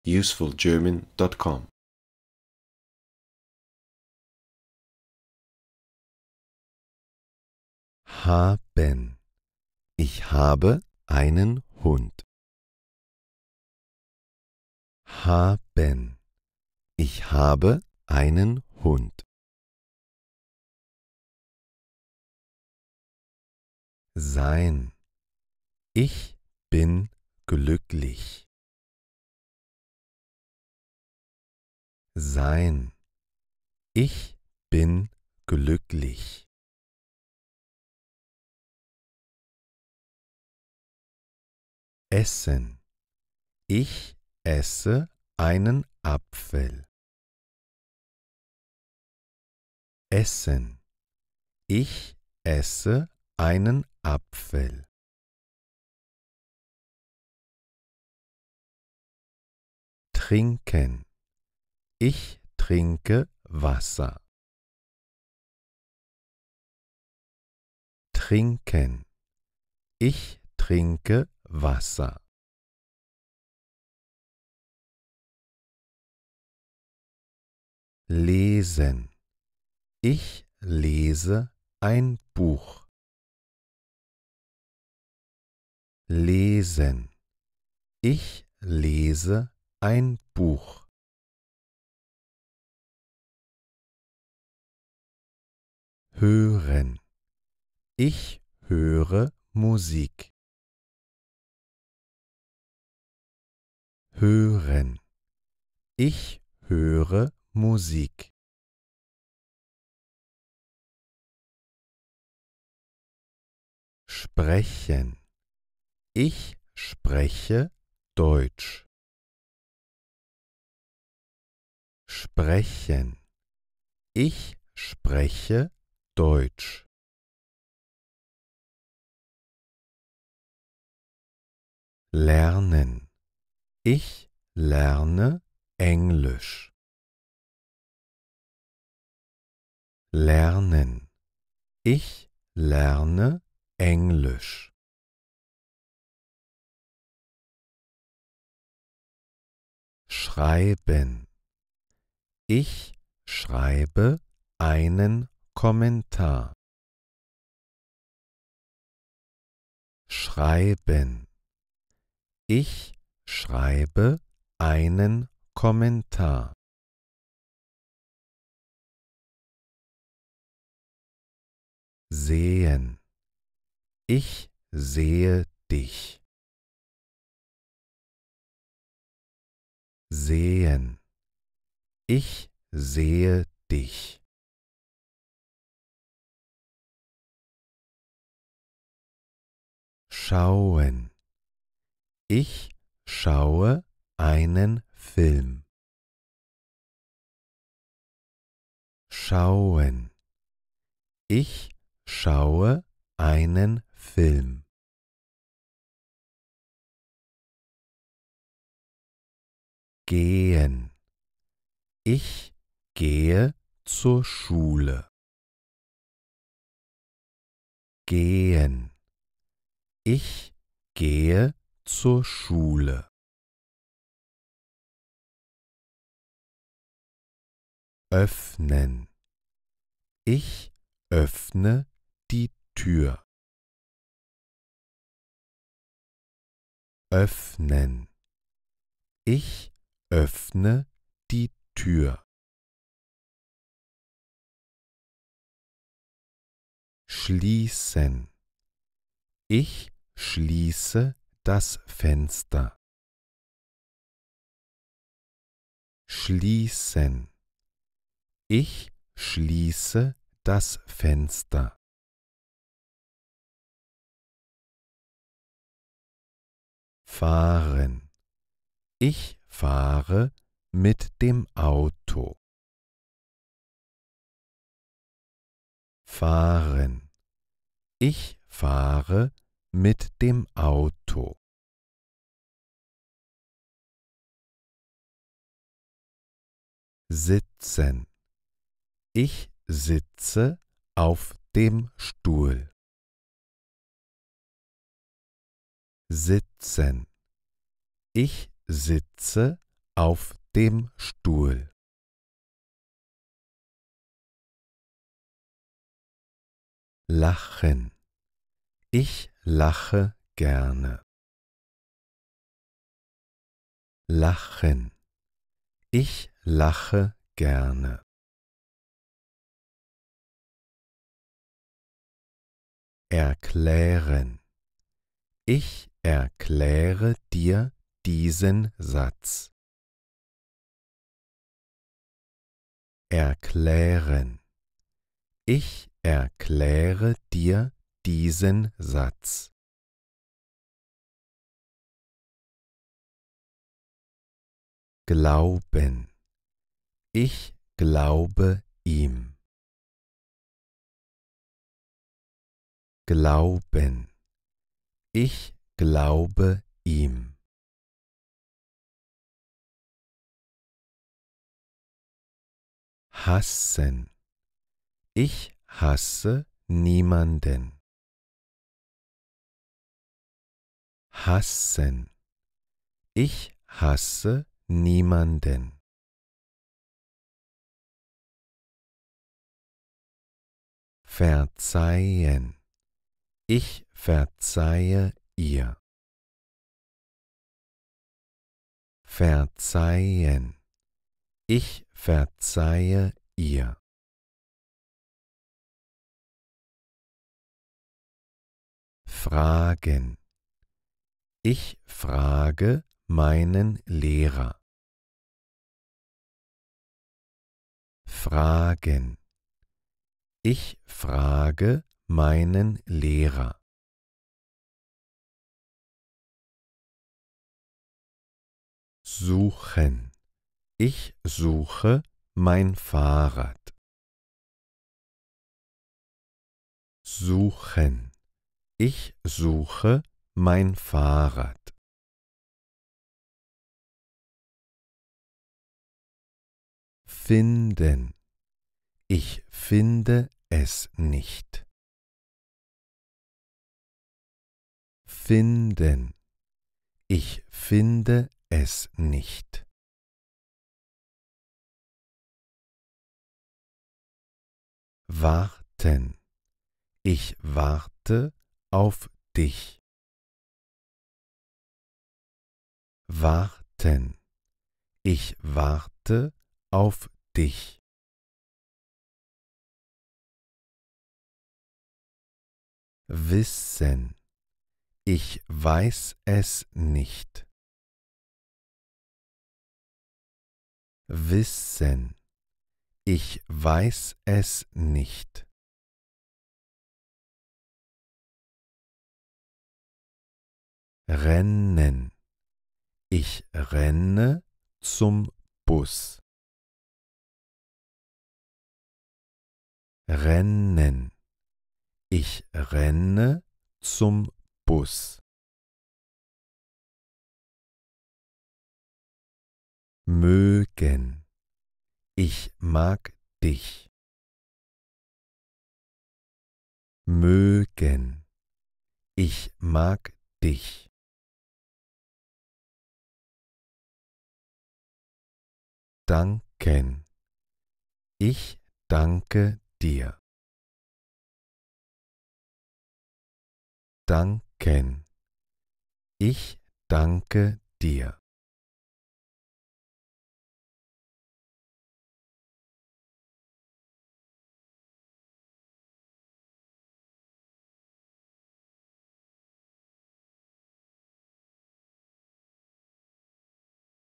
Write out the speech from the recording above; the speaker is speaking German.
usefulgerman.com. Haben. Ich habe einen Hund. Haben. Ich habe einen Hund. Sein. Ich bin glücklich. Sein. Ich bin glücklich. Essen. Ich esse einen Apfel. Essen. Ich esse einen Apfel. Trinken. Ich trinke Wasser. Trinken. Ich trinke Wasser. Lesen. Ich lese ein Buch. Lesen. Ich lese ein Buch. Hören. Ich höre Musik. Hören. Ich höre Musik. Sprechen. Ich spreche Deutsch. Sprechen. Ich spreche Deutsch. Lernen. Ich lerne Englisch. Lernen. Ich lerne Englisch. Schreiben. Ich schreibe einen Kommentar. Schreiben. Ich schreibe einen Kommentar. Sehen. Ich sehe dich. Sehen. Ich sehe dich. Schauen. Ich schaue einen Film. Schauen. Ich schaue einen Film. Gehen. Ich gehe zur Schule. Gehen. Ich gehe zur Schule. Öffnen. Ich öffne die Tür. Öffnen. Ich öffne die Tür. Schließen. Ich schließe das Fenster. Schließen. Ich schließe das Fenster. Fahren. Ich fahre mit dem Auto. Fahren. Ich fahre mit dem Auto. Sitzen. Ich sitze auf dem Stuhl. Sitzen. Ich sitze auf dem Stuhl. Lachen. Ich lache gerne. Lachen. Ich lache gerne. Erklären. Ich erkläre dir diesen Satz. Erklären. Ich erkläre dir diesen Satz. Glauben. Ich glaube ihm. Glauben. Ich glaube ihm. Hassen. Ich hasse niemanden. Hassen. Ich hasse niemanden. Verzeihen. Ich verzeihe ihr. Verzeihen. Ich verzeihe ihr. Fragen. Ich frage meinen Lehrer. Fragen. Ich frage meinen Lehrer. Suchen. Ich suche mein Fahrrad. Suchen. Ich suche mein Fahrrad. Finden. Ich finde es nicht. Finden. Ich finde es nicht. Warten. Ich warte auf dich. Warten. Ich warte auf dich. Wissen. Ich weiß es nicht. Wissen. Ich weiß es nicht. Rennen. Ich renne zum Bus. Rennen. Ich renne zum Bus. Mögen. Ich mag dich. Mögen. Ich mag dich. Danken. Ich danke dir. Danken. Ich danke dir.